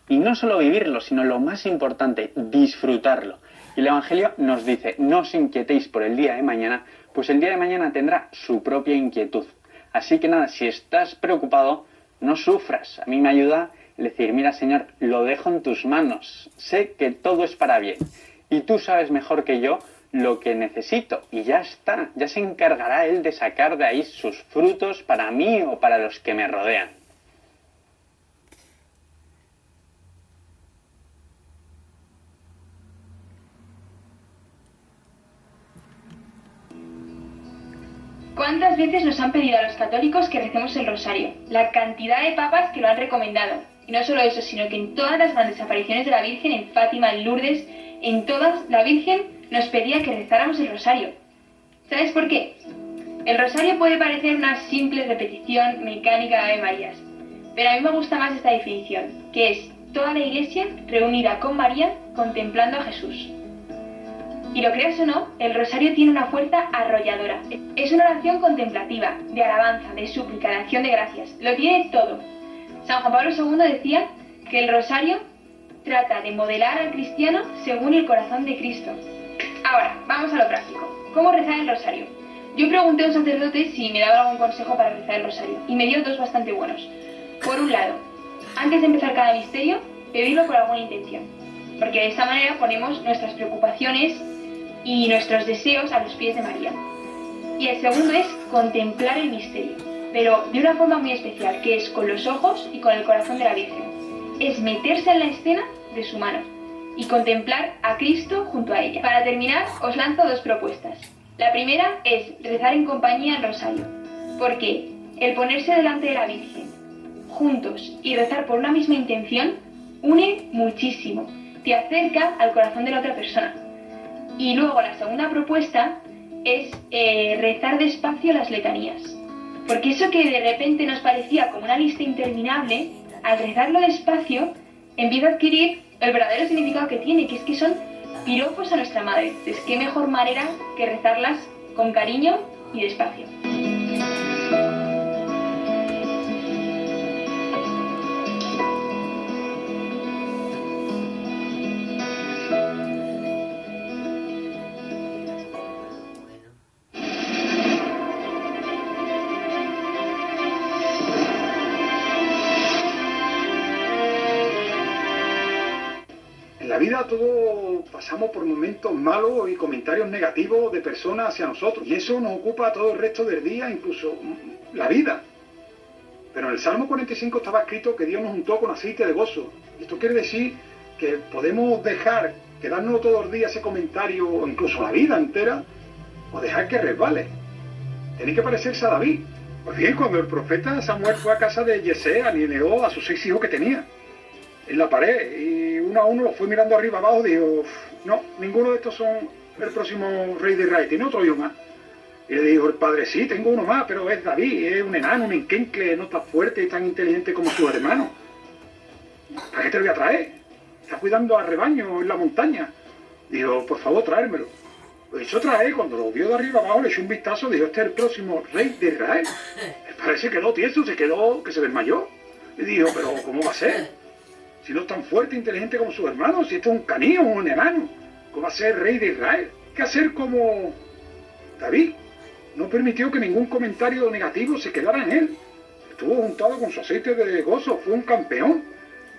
Y no solo vivirlo, sino lo más importante, disfrutarlo. Y el Evangelio nos dice, no os inquietéis por el día de mañana, pues el día de mañana tendrá su propia inquietud. Así que nada, si estás preocupado, no sufras. A mí me ayuda el decir, mira Señor, lo dejo en tus manos. Sé que todo es para bien. Y tú sabes mejor que yo lo que necesito. Y ya está, ya se encargará Él de sacar de ahí sus frutos para mí o para los que me rodean. ¿Cuántas veces nos han pedido a los católicos que recemos el rosario? La cantidad de papas que lo han recomendado. Y no solo eso, sino que en todas las grandes apariciones de la Virgen, en Fátima, en Lourdes, en todas, la Virgen nos pedía que rezáramos el rosario. ¿Sabes por qué? El rosario puede parecer una simple repetición mecánica de Ave Marías, pero a mí me gusta más esta definición, que es toda la Iglesia reunida con María contemplando a Jesús. Y lo creas o no, el rosario tiene una fuerza arrolladora. Es una oración contemplativa, de alabanza, de súplica, de acción de gracias. Lo tiene todo. San Juan Pablo II decía que el rosario trata de modelar al cristiano según el corazón de Cristo. Ahora, vamos a lo práctico. ¿Cómo rezar el rosario? Yo pregunté a un sacerdote si me daba algún consejo para rezar el rosario, y me dio dos bastante buenos. Por un lado, antes de empezar cada misterio, pedirlo por alguna intención, porque de esta manera ponemos nuestras preocupaciones y nuestros deseos a los pies de María. Y el segundo es contemplar el misterio, pero de una forma muy especial, que es con los ojos y con el corazón de la Virgen. Es meterse en la escena de su mano y contemplar a Cristo junto a ella. Para terminar, os lanzo dos propuestas. La primera es rezar en compañía el rosario, porque el ponerse delante de la Virgen, juntos, y rezar por una misma intención, une muchísimo, te acerca al corazón de la otra persona. Y luego la segunda propuesta es rezar despacio las letanías, porque eso que de repente nos parecía como una lista interminable, al rezarlo despacio, empieza a adquirir el verdadero significado que tiene, que es que son piropos a nuestra madre. Entonces, qué mejor manera que rezarlas con cariño y despacio. En la vida todos pasamos por momentos malos y comentarios negativos de personas hacia nosotros. Y eso nos ocupa todo el resto del día, incluso la vida. Pero en el Salmo 45 estaba escrito que Dios nos untó con aceite de gozo. Y esto quiere decir que podemos dejar quedarnos todos los días ese comentario, o incluso la vida entera, o dejar que resbale. Tenéis que parecerse a David. Pues bien, cuando el profeta Samuel fue a casa de Yesé, alineó a sus 6 hijos que tenía en la pared, y uno a uno lo fue mirando arriba abajo, dijo, no, ninguno de estos son el próximo rey de Israel, tiene otro hijo más. Y le dijo el padre, sí, tengo uno más, pero es David, es un enano, un enquencle, no tan fuerte y tan inteligente como sus hermanos. ¿Para qué te lo voy a traer? Está cuidando al rebaño en la montaña. Dijo, por favor, traérmelo. Lo hizo traer, cuando lo vio de arriba abajo, le echó un vistazo, dijo, este es el próximo rey de Israel. El padre se quedó tieso, se quedó, que se desmayó. Y dijo, pero ¿cómo va a ser? Si no es tan fuerte e inteligente como sus hermanos, si esto es un canío, un enano, ¿cómo va a ser rey de Israel? ¿Qué que hacer como David? No permitió que ningún comentario negativo se quedara en él. Estuvo juntado con su aceite de gozo, fue un campeón.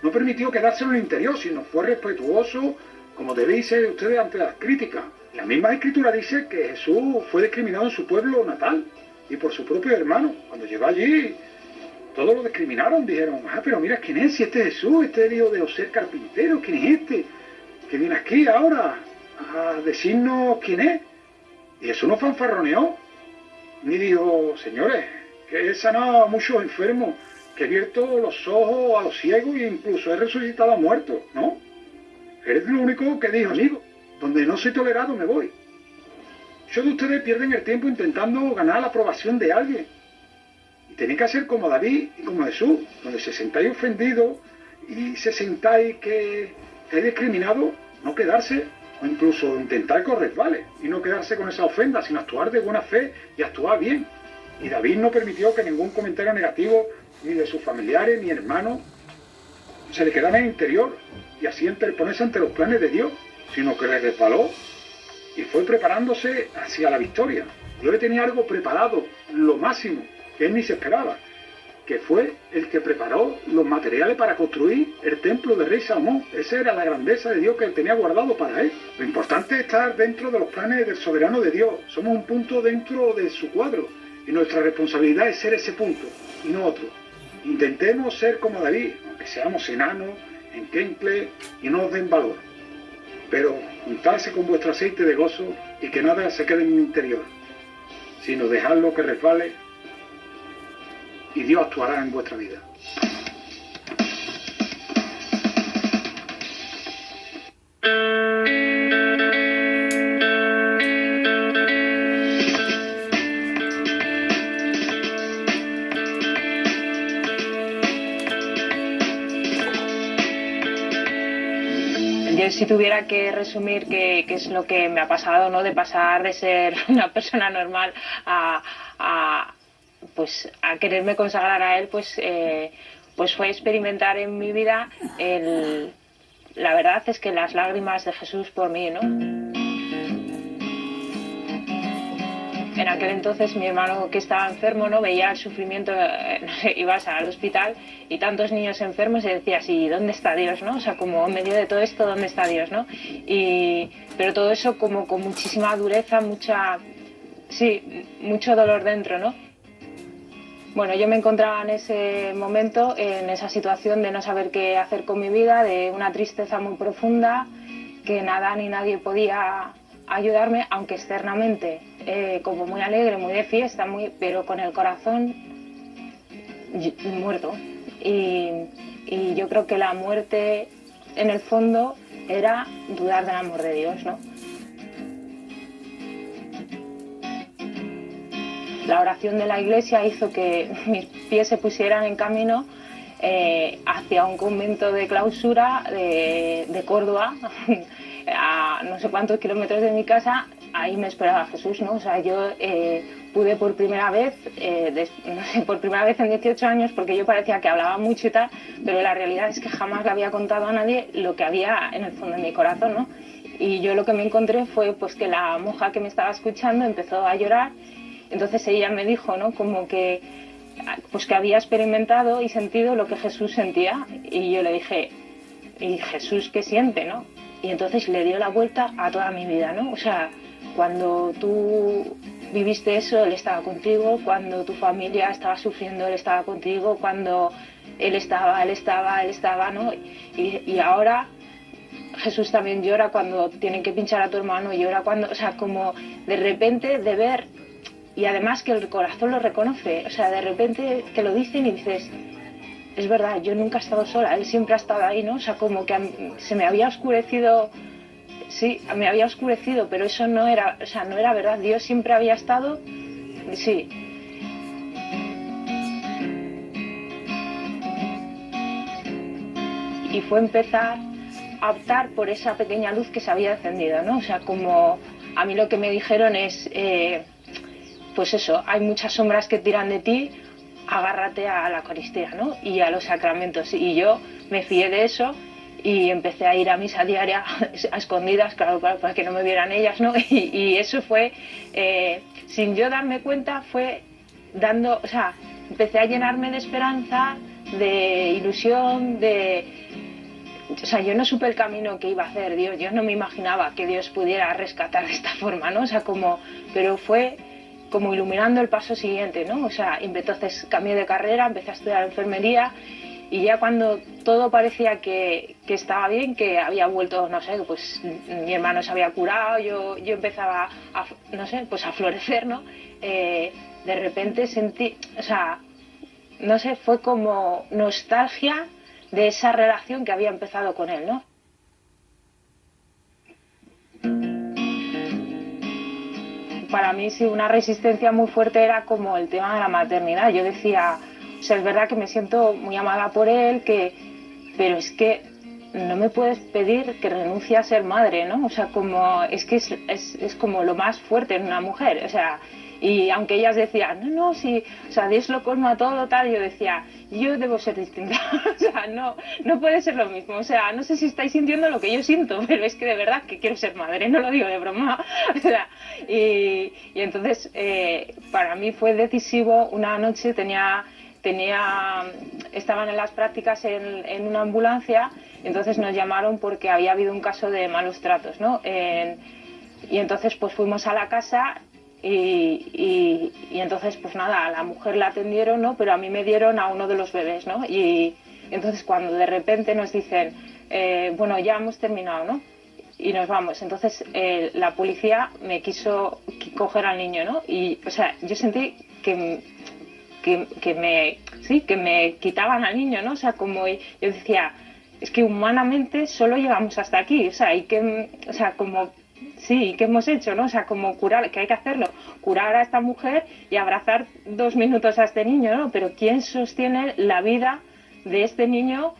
No permitió quedárselo en el interior, sino fue respetuoso, como debéis ser ustedes ante las críticas. La misma escritura dice que Jesús fue discriminado en su pueblo natal y por su propio hermano. Cuando llegó allí, todos lo discriminaron, dijeron, pero mira quién es, si este es Jesús, este es el hijo de José el carpintero, ¿quién es este? Que viene aquí ahora a decirnos quién es. Y Jesús no fanfarroneó, ni dijo, señores, que he sanado a muchos enfermos, que he abierto los ojos a los ciegos e incluso he resucitado a muertos, ¿no? Es lo único que dijo, amigo, donde no soy tolerado me voy. Muchos de ustedes pierden el tiempo intentando ganar la aprobación de alguien. Y tenéis que hacer como David y como Jesús, donde se sentáis ofendidos y se sentáis que es discriminado, no quedarse o incluso intentar que os resbale y no quedarse con esa ofenda, sino actuar de buena fe y actuar bien. Y David no permitió que ningún comentario negativo ni de sus familiares ni hermanos se le quedara en el interior y así interponerse ante los planes de Dios, sino que le resbaló y fue preparándose hacia la victoria. Dios le tenía algo preparado, lo máximo, que él ni se esperaba, que fue el que preparó los materiales para construir el templo de rey Salomón. Esa era la grandeza de Dios que él tenía guardado para él. Lo importante es estar dentro de los planes del soberano de Dios. Somos un punto dentro de su cuadro y nuestra responsabilidad es ser ese punto y no otro. Intentemos ser como David, aunque seamos enanos, enquencles y no nos den valor. Pero juntarse con vuestro aceite de gozo y que nada se quede en mi interior, sino dejarlo que resbale y Dios actuará en vuestra vida. Yo si tuviera que resumir qué es lo que me ha pasado, ¿no? De pasar de ser una persona normal a quererme consagrar a él, pues fue experimentar en mi vida la verdad es que las lágrimas de Jesús por mí, ¿no? En aquel entonces mi hermano, que estaba enfermo, no veía el sufrimiento, ibas al hospital y tantos niños enfermos y decías, ¿y dónde está Dios, no? O sea, como en medio de todo esto, ¿dónde está Dios, no? Pero todo eso como con muchísima dureza, mucho dolor dentro, ¿no? Bueno, yo me encontraba en ese momento, en esa situación de no saber qué hacer con mi vida, de una tristeza muy profunda, que nada ni nadie podía ayudarme, aunque externamente, como muy alegre, muy de fiesta, pero con el corazón muerto. Y yo creo que la muerte, en el fondo, era dudar del amor de Dios, ¿no? La oración de la iglesia hizo que mis pies se pusieran en camino hacia un convento de clausura de Córdoba, a no sé cuántos kilómetros de mi casa. Ahí me esperaba Jesús, ¿no? O sea, yo pude por primera vez en 18 años, porque yo parecía que hablaba mucho y tal, pero la realidad es que jamás le había contado a nadie lo que había en el fondo de mi corazón, ¿no? Y yo lo que me encontré fue pues que la monja que me estaba escuchando empezó a llorar. Entonces ella me dijo, ¿no? Como que había experimentado y sentido lo que Jesús sentía. Y yo le dije, ¿y Jesús qué siente, no? Y entonces le dio la vuelta a toda mi vida, ¿no? O sea, cuando tú viviste eso, Él estaba contigo. Cuando tu familia estaba sufriendo, Él estaba contigo. Cuando Él estaba, ¿no? Y ahora Jesús también llora cuando tienen que pinchar a tu hermano, llora cuando, o sea, como de repente de ver. Y además que el corazón lo reconoce, o sea, de repente te lo dicen y dices, es verdad, yo nunca he estado sola, Él siempre ha estado ahí, ¿no? O sea, como que se me había oscurecido, sí, me había oscurecido, pero eso no era, o sea, no era verdad, Dios siempre había estado, sí. Y fue empezar a optar por esa pequeña luz que se había encendido, ¿no? O sea, como a mí lo que me dijeron es... pues eso, hay muchas sombras que tiran de ti, agárrate a la Eucaristía, ¿no? Y a los sacramentos. Y yo me fié de eso y empecé a ir a misa diaria a escondidas, claro, para que no me vieran ellas, ¿no? Y eso fue, sin yo darme cuenta, o sea, empecé a llenarme de esperanza, de ilusión, o sea, yo no supe el camino que iba a hacer Dios, yo no me imaginaba que Dios pudiera rescatar de esta forma, ¿no? O sea, pero fue como iluminando el paso siguiente, ¿no? O sea, entonces cambié de carrera, empecé a estudiar enfermería y ya cuando todo parecía que estaba bien, que había vuelto, no sé, pues mi hermano se había curado, yo empezaba a, no sé, pues a florecer, ¿no? De repente sentí, o sea, no sé, fue como nostalgia de esa relación que había empezado con él, ¿no? Para mí sí, una resistencia muy fuerte era como el tema de la maternidad. Yo decía, o sea, es verdad que me siento muy amada por él, pero es que no me puedes pedir que renuncie a ser madre, ¿no? O sea, es como lo más fuerte en una mujer. O sea, Y aunque ellas decían, no, sí, o sea, Dios lo colma todo, tal, yo decía, yo debo ser distinta, o sea, no puede ser lo mismo, o sea, no sé si estáis sintiendo lo que yo siento, pero es que de verdad que quiero ser madre, no lo digo de broma, o sea, y entonces para mí fue decisivo. Una noche estaban en las prácticas en una ambulancia, entonces nos llamaron porque había habido un caso de malos tratos, ¿no? Y entonces pues fuimos a la casa y entonces pues nada, a la mujer la atendieron, ¿no? Pero a mí me dieron a uno de los bebés, ¿no? Y entonces cuando de repente nos dicen, bueno, ya hemos terminado, ¿no? Y nos vamos. Entonces la policía me quiso coger al niño, ¿no? Y, o sea, yo sentí que me quitaban al niño, ¿no? O sea, como yo decía, es que humanamente solo llegamos hasta aquí, o sea, sí, ¿qué hemos hecho, no? O sea, como curar, que hay que hacerlo, curar a esta mujer y abrazar 2 minutos a este niño, ¿no? Pero ¿quién sostiene la vida de este niño?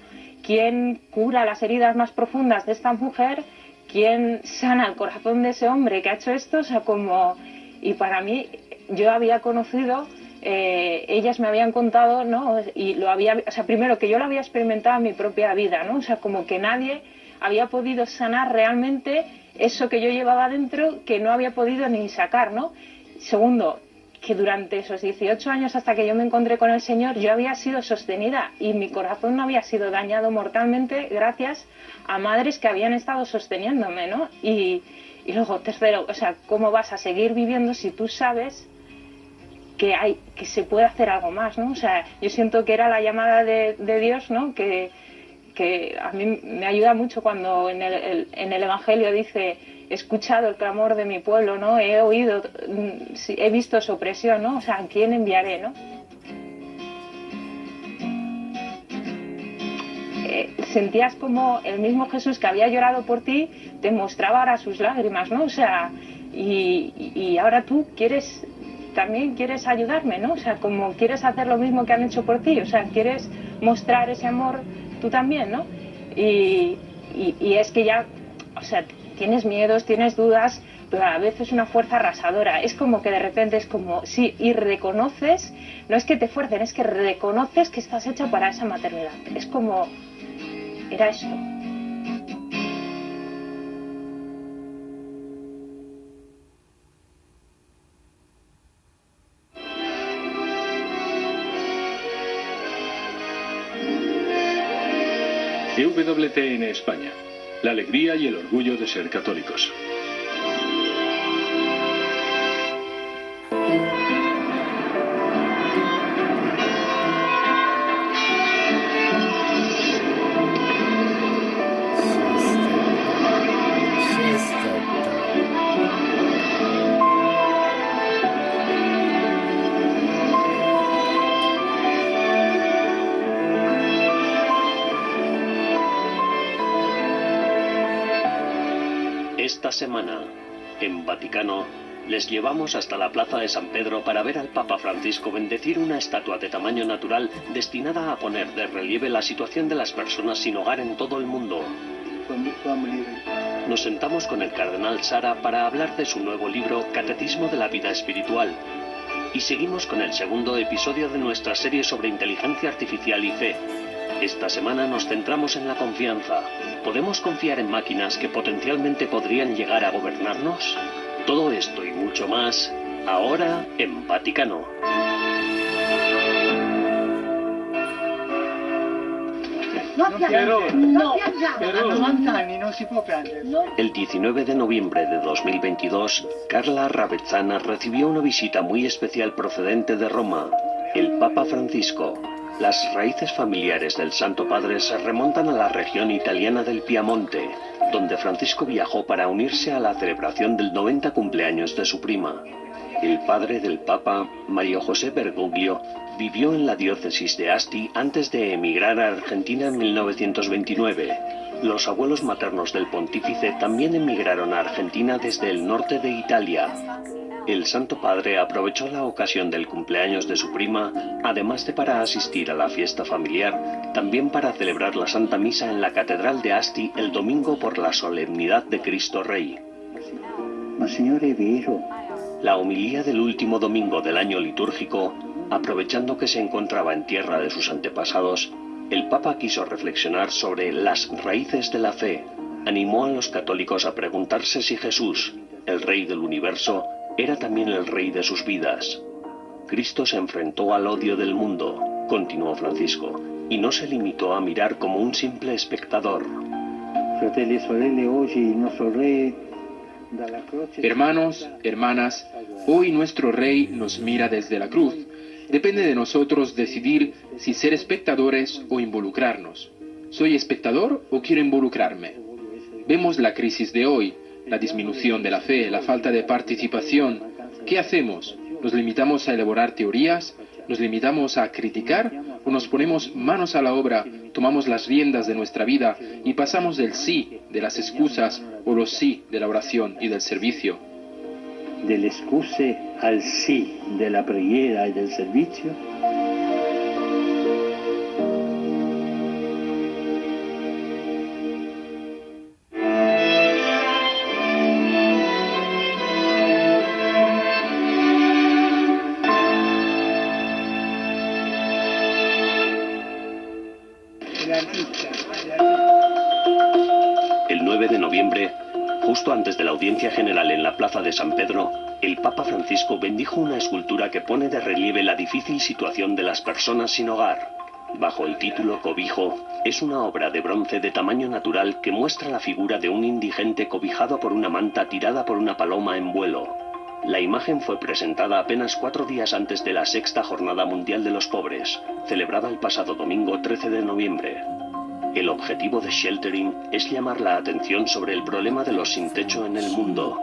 ¿Quién cura las heridas más profundas de esta mujer? ¿Quién sana el corazón de ese hombre que ha hecho esto? O sea, como... Y para mí, yo había conocido... ellas me habían contado, ¿no? Y o sea, primero que yo lo había experimentado en mi propia vida, ¿no? O sea, como que nadie había podido sanar realmente eso que yo llevaba dentro, que no había podido ni sacar, ¿no? Segundo, que durante esos 18 años hasta que yo me encontré con el Señor, yo había sido sostenida y mi corazón no había sido dañado mortalmente gracias a madres que habían estado sosteniéndome, ¿no? Y luego, tercero, o sea, ¿cómo vas a seguir viviendo si tú sabes que se puede hacer algo más, ¿no? O sea, yo siento que era la llamada de Dios, ¿no? Que a mí me ayuda mucho cuando en el Evangelio dice, he escuchado el clamor de mi pueblo, ¿no? He oído, he visto su opresión, ¿no? O sea, ¿a quién enviaré, no? Sentías como el mismo Jesús que había llorado por ti te mostraba ahora sus lágrimas, ¿no? O sea, y ahora tú también quieres ayudarme, ¿no? O sea, como quieres hacer lo mismo que han hecho por ti, o sea, quieres mostrar ese amor tú también, ¿no? Y es que ya, o sea, tienes miedos, tienes dudas, pero a la vez es una fuerza arrasadora. Es como que de repente es como, sí, y reconoces, no es que te fuercen, es que reconoces que estás hecha para esa maternidad. Es como, era esto. EWTN España, la alegría y el orgullo de ser católicos. Esta semana, en Vaticano, les llevamos hasta la plaza de San Pedro para ver al Papa Francisco bendecir una estatua de tamaño natural destinada a poner de relieve la situación de las personas sin hogar en todo el mundo. Nos sentamos con el cardenal Sara para hablar de su nuevo libro Catecismo de la Vida Espiritual. Y seguimos con el segundo episodio de nuestra serie sobre inteligencia artificial y fe. Esta semana nos centramos en la confianza. ¿Podemos confiar en máquinas que potencialmente podrían llegar a gobernarnos? Todo esto y mucho más, ahora en Vaticano. El 19 de noviembre de 2022, Carla Ravezzana recibió una visita muy especial procedente de Roma, el Papa Francisco. Las raíces familiares del Santo Padre se remontan a la región italiana del Piamonte, donde Francisco viajó para unirse a la celebración del 90 cumpleaños de su prima. El padre del Papa, Mario José Bergoglio, vivió en la diócesis de Asti antes de emigrar a Argentina en 1929. Los abuelos maternos del pontífice también emigraron a Argentina desde el norte de Italia. El Santo Padre aprovechó la ocasión del cumpleaños de su prima, además de para asistir a la fiesta familiar, también para celebrar la Santa Misa en la Catedral de Asti el domingo por la solemnidad de Cristo Rey. Ma signore, è vero, La homilía del último domingo del año litúrgico, aprovechando que se encontraba en tierra de sus antepasados, el Papa quiso reflexionar sobre las raíces de la fe. Animó a los católicos a preguntarse si Jesús, el Rey del universo, era también el Rey de sus vidas. Cristo se enfrentó al odio del mundo, continuó Francisco, y no se limitó a mirar como un simple espectador. Hermanos, hermanas, hoy nuestro Rey nos mira desde la cruz. Depende de nosotros decidir si ser espectadores o involucrarnos. ¿Soy espectador o quiero involucrarme? Vemos la crisis de hoy, la disminución de la fe, la falta de participación. ¿Qué hacemos? ¿Nos limitamos a elaborar teorías? ¿Nos limitamos a criticar? ¿O nos ponemos manos a la obra, tomamos las riendas de nuestra vida y pasamos del sí de las excusas o los sí de la oración y del servicio? Delle scuse al sì della preghiera e del servizio? El 9 de noviembre, justo antes de la audiencia general en la plaza de San Pedro, el Papa Francisco bendijo una escultura que pone de relieve la difícil situación de las personas sin hogar. Bajo el título Cobijo, es una obra de bronce de tamaño natural que muestra la figura de un indigente cobijado por una manta tirada por una paloma en vuelo. La imagen fue presentada apenas 4 días antes de la 6ª Jornada Mundial de los Pobres, celebrada el pasado domingo 13 de noviembre. El objetivo de Sheltering es llamar la atención sobre el problema de los sin techo en el mundo.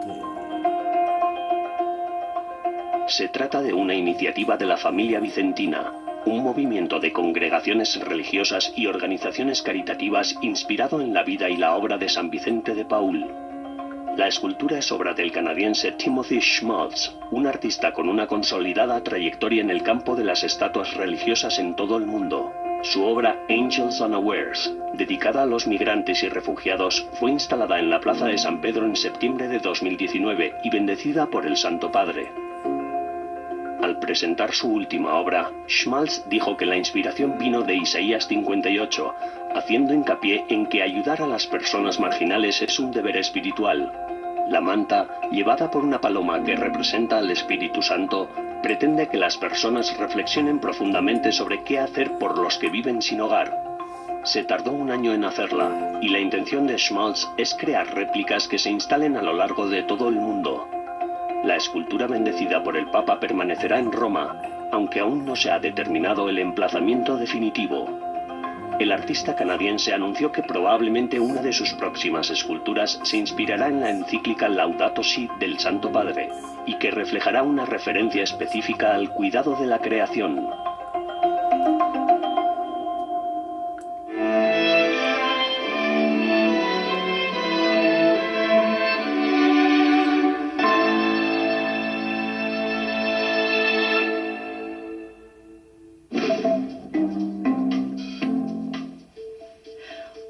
Se trata de una iniciativa de la familia vicentina, un movimiento de congregaciones religiosas y organizaciones caritativas inspirado en la vida y la obra de San Vicente de Paúl. La escultura es obra del canadiense Timothy Schmaltz, un artista con una consolidada trayectoria en el campo de las estatuas religiosas en todo el mundo. Su obra Angels Unawares, dedicada a los migrantes y refugiados, fue instalada en la Plaza de San Pedro en septiembre de 2019 y bendecida por el Santo Padre. Al presentar su última obra, Schmaltz dijo que la inspiración vino de Isaías 58, haciendo hincapié en que ayudar a las personas marginales es un deber espiritual. La manta, llevada por una paloma que representa al Espíritu Santo, pretende que las personas reflexionen profundamente sobre qué hacer por los que viven sin hogar. Se tardó 1 año en hacerla, y la intención de Schmaltz es crear réplicas que se instalen a lo largo de todo el mundo. La escultura bendecida por el Papa permanecerá en Roma, aunque aún no se ha determinado el emplazamiento definitivo. El artista canadiense anunció que probablemente una de sus próximas esculturas se inspirará en la encíclica Laudato Si del Santo Padre, y que reflejará una referencia específica al cuidado de la creación.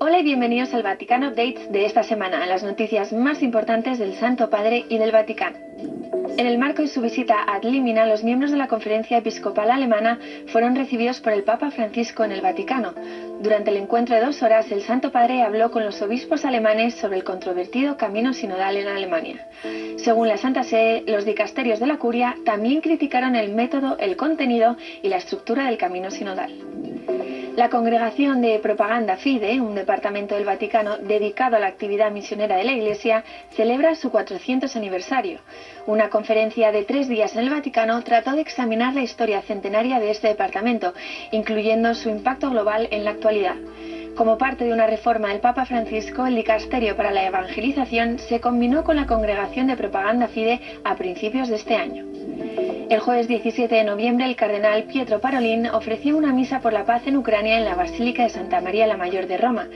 Hola y bienvenidos al Vaticano Updates de esta semana, las noticias más importantes del Santo Padre y del Vaticano. En el marco de su visita ad limina, los miembros de la Conferencia Episcopal Alemana fueron recibidos por el Papa Francisco en el Vaticano. Durante el encuentro de 2 horas, el Santo Padre habló con los obispos alemanes sobre el controvertido camino sinodal en Alemania. Según la Santa Sede, los dicasterios de la Curia también criticaron el método, el contenido y la estructura del camino sinodal. La Congregación de Propaganda Fide, un departamento del Vaticano dedicado a la actividad misionera de la Iglesia, celebra su 400 aniversario. Una conferencia de 3 días en el Vaticano trató de examinar la historia centenaria de este departamento, incluyendo su impacto global en la actualidad. Como parte de una reforma del Papa Francisco, el Dicasterio para la Evangelización se combinó con la Congregación de Propaganda Fide a principios de este año. El jueves 17 de noviembre, el cardenal Pietro Parolin ofreció una misa por la paz en Ucrania en la Basílica de Santa María la Mayor de Roma.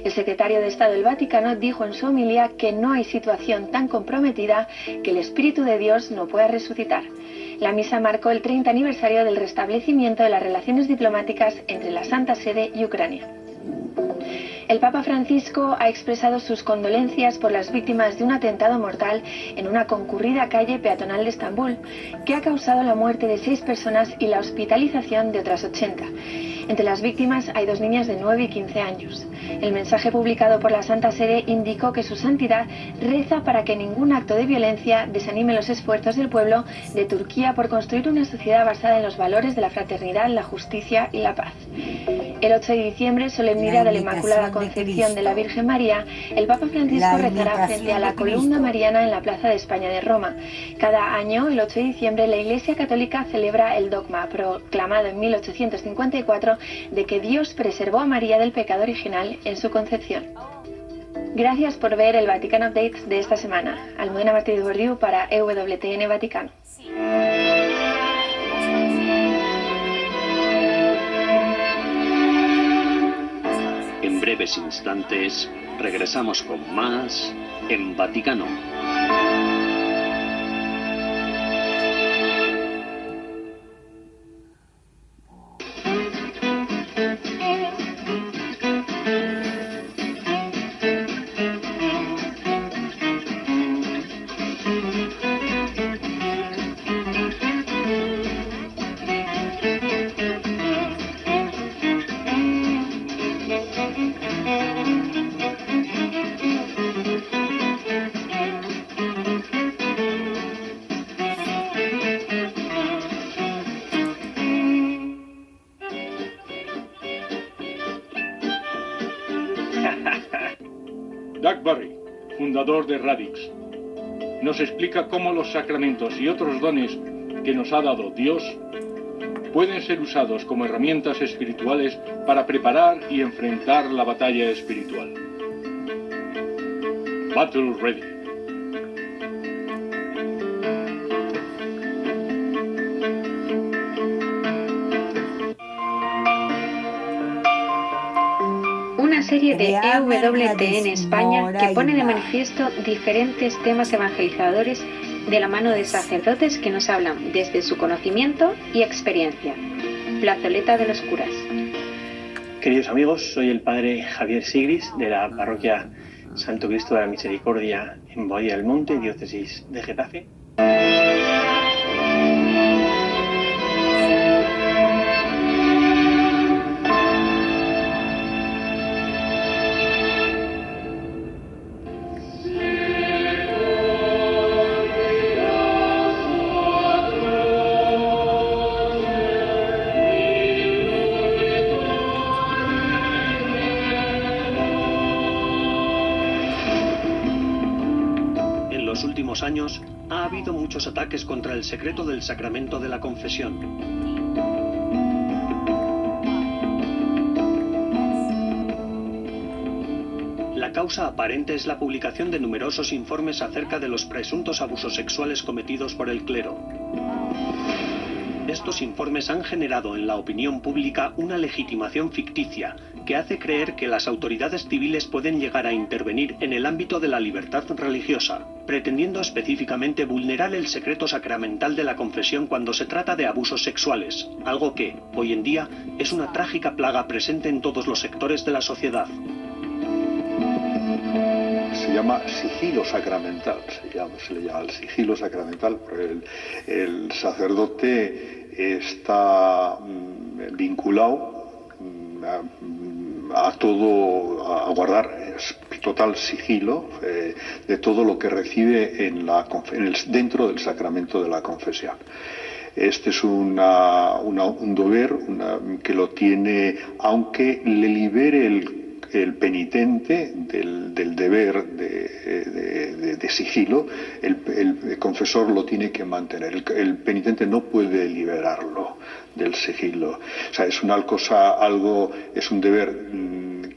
El secretario de Estado del Vaticano dijo en su homilía que no hay situación tan comprometida que el Espíritu de Dios no pueda resucitar. La misa marcó el 30 aniversario del restablecimiento de las relaciones diplomáticas entre la Santa Sede y Ucrania. El Papa Francisco ha expresado sus condolencias por las víctimas de un atentado mortal en una concurrida calle peatonal de Estambul, que ha causado la muerte de 6 personas y la hospitalización de otras 80. Entre las víctimas hay 2 niñas de 9 y 15 años. El mensaje publicado por la Santa Sede indicó que su santidad reza para que ningún acto de violencia desanime los esfuerzos del pueblo de Turquía por construir una sociedad basada en los valores de la fraternidad, la justicia y la paz. El 8 de diciembre, solemnidad de la Inmaculada Concepción de la Virgen María, el Papa Francisco rezará frente a la columna mariana en la Plaza de España de Roma. Cada año, el 8 de diciembre, la Iglesia Católica celebra el dogma proclamado en 1854 de que Dios preservó a María del pecado original en su concepción. Gracias por ver el Vatican Updates de esta semana. Almudena Martínez Bordiú para EWTN Vaticano. En breves instantes regresamos con más en Vaticano. Doug Barry, fundador de Radix, nos explica cómo los sacramentos y otros dones que nos ha dado Dios pueden ser usados como herramientas espirituales para preparar y enfrentar la batalla espiritual. Battle Ready. Una serie de EWTN España que pone de manifiesto diferentes temas evangelizadores de la mano de sacerdotes que nos hablan desde su conocimiento y experiencia. Plazoleta de los curas. Queridos amigos, soy el padre Javier Sigris de la parroquia Santo Cristo de la Misericordia en Boadilla del Monte, diócesis de Getafe. Años ha habido muchos ataques contra el secreto del sacramento de la confesión. La causa aparente es la publicación de numerosos informes acerca de los presuntos abusos sexuales cometidos por el clero. Estos informes han generado en la opinión pública una legitimación ficticia que hace creer que las autoridades civiles pueden llegar a intervenir en el ámbito de la libertad religiosa, pretendiendo específicamente vulnerar el secreto sacramental de la confesión cuando se trata de abusos sexuales, algo que, hoy en día, es una trágica plaga presente en todos los sectores de la sociedad. Se llama sigilo sacramental, se le llama el sigilo sacramental, porque el sacerdote está vinculado a todo, a guardar total sigilo de todo lo que recibe dentro del sacramento de la confesión. Este es un deber que lo tiene, aunque le libere el penitente del deber de sigilo, el confesor lo tiene que mantener. El penitente no puede liberarlo del sigilo. O sea, es una cosa, es un deber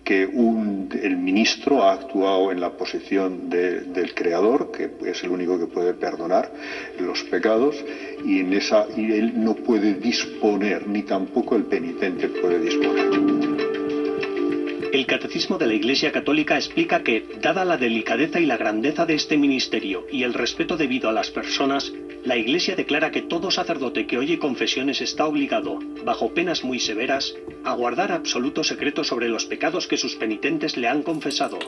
que el ministro ha actuado en la posición del Creador, que es el único que puede perdonar los pecados, y él no puede disponer, ni tampoco el penitente puede disponer. El Catecismo de la Iglesia Católica explica que, dada la delicadeza y la grandeza de este ministerio y el respeto debido a las personas, la Iglesia declara que todo sacerdote que oye confesiones está obligado, bajo penas muy severas, a guardar absoluto secreto sobre los pecados que sus penitentes le han confesado.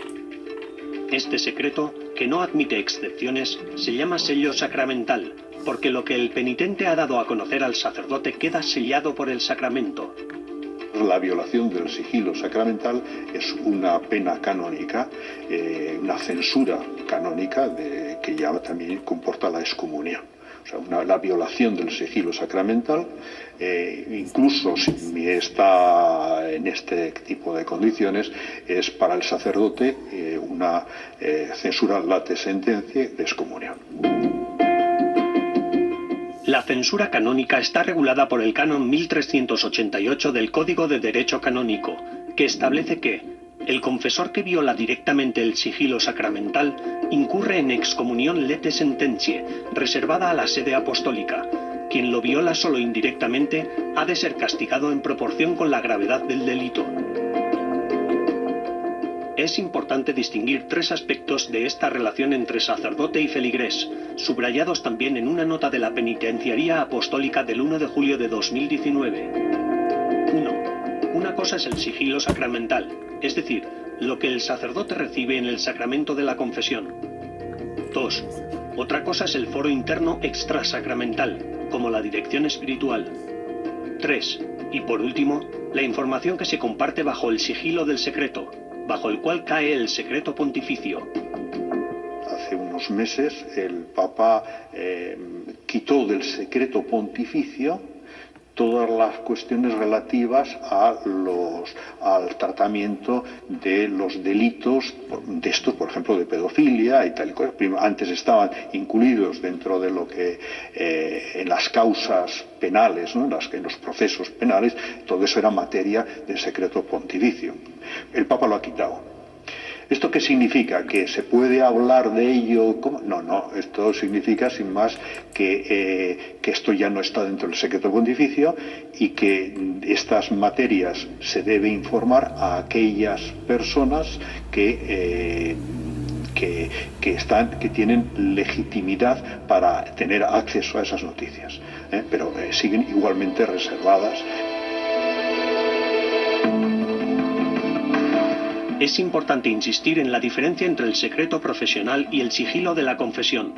Este secreto, que no admite excepciones, se llama sello sacramental, porque lo que el penitente ha dado a conocer al sacerdote queda sellado por el sacramento. La violación del sigilo sacramental es una pena canónica, una censura canónica que ya también comporta la excomunión. O sea, la violación del sigilo sacramental, incluso si está en este tipo de condiciones, es para el sacerdote una censura late sentencia de excomunión. La censura canónica está regulada por el canon 1388 del Código de Derecho Canónico, que establece que el confesor que viola directamente el sigilo sacramental incurre en excomunión lete sententiae, reservada a la sede apostólica. Quien lo viola solo indirectamente ha de ser castigado en proporción con la gravedad del delito. Es importante distinguir tres aspectos de esta relación entre sacerdote y feligrés, subrayados también en una nota de la Penitenciaría Apostólica del 1 de julio de 2019. 1. Una cosa es el sigilo sacramental, es decir, lo que el sacerdote recibe en el sacramento de la confesión. 2. Otra cosa es el foro interno extrasacramental, como la dirección espiritual. 3. Y por último, la información que se comparte bajo el sigilo del secreto, bajo el cual cae el secreto pontificio. Hace unos meses el Papa quitó del secreto pontificio todas las cuestiones relativas al tratamiento de los delitos de estos, por ejemplo, de pedofilia y tal y cual. Antes estaban incluidos dentro de lo que en las causas penales, ¿no? en los procesos penales, todo eso era materia del secreto pontificio. El Papa lo ha quitado. ¿Esto qué significa? ¿Que se puede hablar de ello? ¿Cómo? No, esto significa sin más que esto ya no está dentro del secreto pontificio y que estas materias se debe informar a aquellas personas que tienen legitimidad para tener acceso a esas noticias, pero siguen igualmente reservadas. Es importante insistir en la diferencia entre el secreto profesional y el sigilo de la confesión.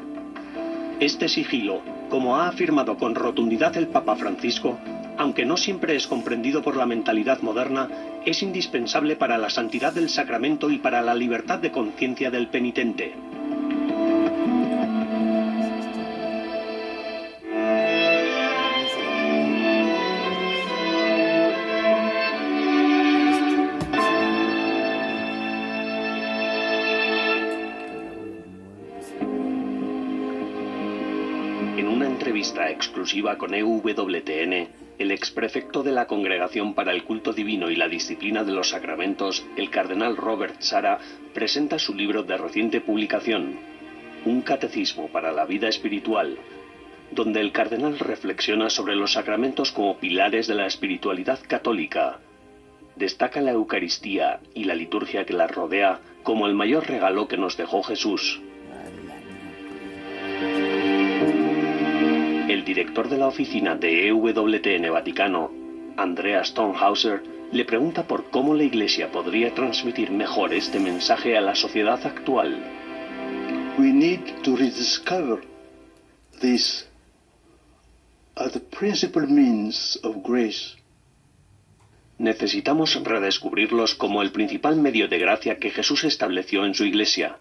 Este sigilo, como ha afirmado con rotundidad el Papa Francisco, aunque no siempre es comprendido por la mentalidad moderna, es indispensable para la santidad del sacramento y para la libertad de conciencia del penitente. Exclusiva con EWTN, el exprefecto de la Congregación para el Culto Divino y la Disciplina de los Sacramentos, el cardenal Robert Sarah, presenta su libro de reciente publicación, Un catecismo para la vida espiritual, donde el cardenal reflexiona sobre los sacramentos como pilares de la espiritualidad católica. Destaca la Eucaristía y la liturgia que la rodea como el mayor regalo que nos dejó Jesús. El director de la oficina de EWTN Vaticano, Andrea Stonehauser, le pregunta por cómo la Iglesia podría transmitir mejor este mensaje a la sociedad actual. We need to rediscover this as the principal means of grace. Necesitamos redescubrirlos como el principal medio de gracia que Jesús estableció en su Iglesia.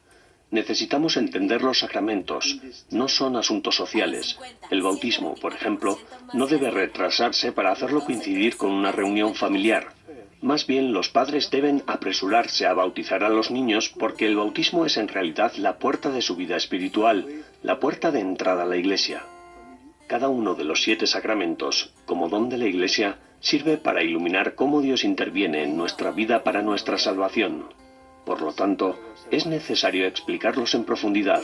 Necesitamos entender los sacramentos. No son asuntos sociales. El bautismo, por ejemplo, no debe retrasarse para hacerlo coincidir con una reunión familiar. Más bien, los padres deben apresurarse a bautizar a los niños porque el bautismo es en realidad la puerta de su vida espiritual, la puerta de entrada a la Iglesia. Cada uno de los 7 sacramentos, como don de la Iglesia, sirve para iluminar cómo Dios interviene en nuestra vida para nuestra salvación. Por lo tanto, es necesario explicarlos en profundidad.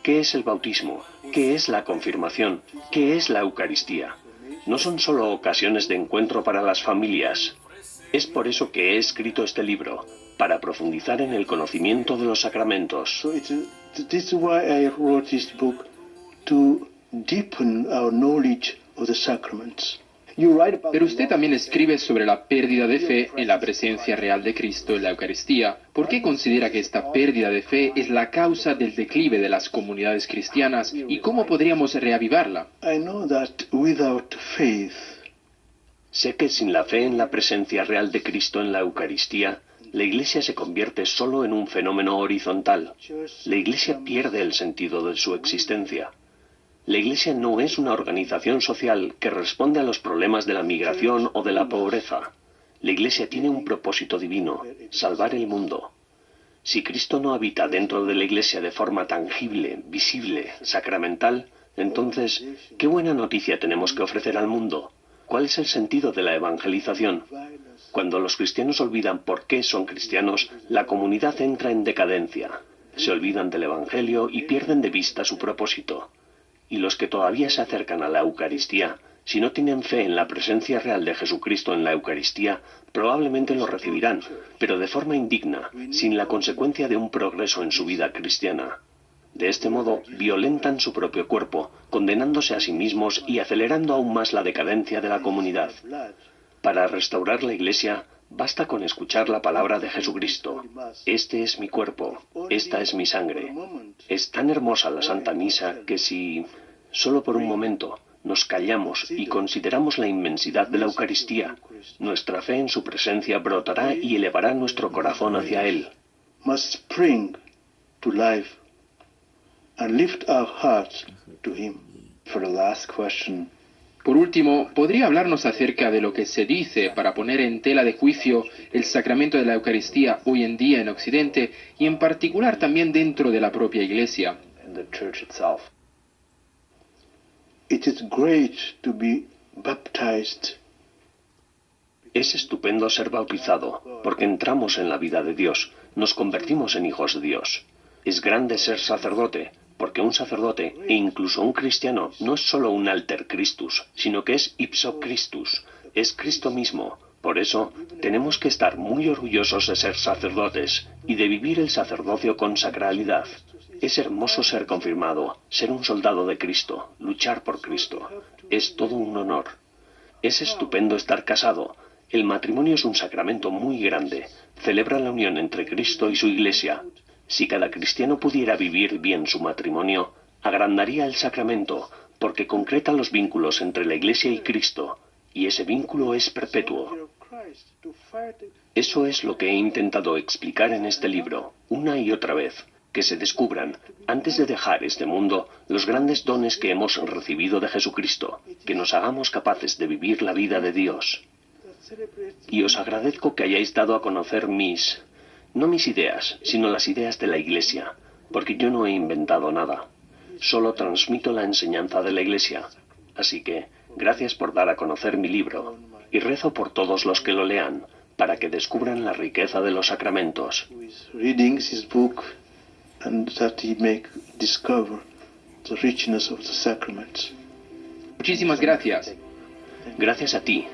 ¿Qué es el bautismo? ¿Qué es la confirmación? ¿Qué es la Eucaristía? No son solo ocasiones de encuentro para las familias. Es por eso que he escrito este libro, para profundizar en el conocimiento de los sacramentos. So this is why I wrote this book, to deepen our knowledge of the sacraments. Pero usted también escribe sobre la pérdida de fe en la presencia real de Cristo en la Eucaristía. ¿Por qué considera que esta pérdida de fe es la causa del declive de las comunidades cristianas y cómo podríamos reavivarla? I know that without faith, sé que sin la fe en la presencia real de Cristo en la Eucaristía, la Iglesia se convierte solo en un fenómeno horizontal. La Iglesia pierde el sentido de su existencia. La Iglesia no es una organización social que responde a los problemas de la migración o de la pobreza. La Iglesia tiene un propósito divino, salvar el mundo. Si Cristo no habita dentro de la Iglesia de forma tangible, visible, sacramental, entonces, ¿qué buena noticia tenemos que ofrecer al mundo? ¿Cuál es el sentido de la evangelización? Cuando los cristianos olvidan por qué son cristianos, la comunidad entra en decadencia. Se olvidan del Evangelio y pierden de vista su propósito. Y los que todavía se acercan a la Eucaristía, si no tienen fe en la presencia real de Jesucristo en la Eucaristía, probablemente lo recibirán, pero de forma indigna, sin la consecuencia de un progreso en su vida cristiana. De este modo, violentan su propio cuerpo, condenándose a sí mismos y acelerando aún más la decadencia de la comunidad. Para restaurar la Iglesia, basta con escuchar la palabra de Jesucristo. Este es mi cuerpo, esta es mi sangre. Es tan hermosa la Santa Misa que si, solo por un momento, nos callamos y consideramos la inmensidad de la Eucaristía, nuestra fe en su presencia brotará y elevará nuestro corazón hacia Él. must spring to life and lift our hearts to Him. For the last question, Por último, ¿podría hablarnos acerca de lo que se dice para poner en tela de juicio el sacramento de la Eucaristía hoy en día en Occidente y en particular también dentro de la propia Iglesia? it is great to be baptized. Es estupendo ser bautizado, porque entramos en la vida de Dios, nos convertimos en hijos de Dios. Es grande ser sacerdote, porque un sacerdote, e incluso un cristiano, no es solo un alter Christus, sino que es ipso Christus, es Cristo mismo. Por eso, tenemos que estar muy orgullosos de ser sacerdotes y de vivir el sacerdocio con sacralidad. Es hermoso ser confirmado, ser un soldado de Cristo, luchar por Cristo. Es todo un honor. Es estupendo estar casado. El matrimonio es un sacramento muy grande. Celebra la unión entre Cristo y su Iglesia. Si cada cristiano pudiera vivir bien su matrimonio, agrandaría el sacramento, porque concreta los vínculos entre la Iglesia y Cristo, y ese vínculo es perpetuo. Eso es lo que he intentado explicar en este libro, una y otra vez, que se descubran, antes de dejar este mundo, los grandes dones que hemos recibido de Jesucristo, que nos hagamos capaces de vivir la vida de Dios. Y os agradezco que hayáis dado a conocer no mis ideas, sino las ideas de la Iglesia, porque yo no he inventado nada. Solo transmito la enseñanza de la Iglesia. Así que, gracias por dar a conocer mi libro, y rezo por todos los que lo lean, para que descubran la riqueza de los sacramentos. Reading his book and that he may discover the richness of the sacraments. Muchísimas gracias. Gracias a ti.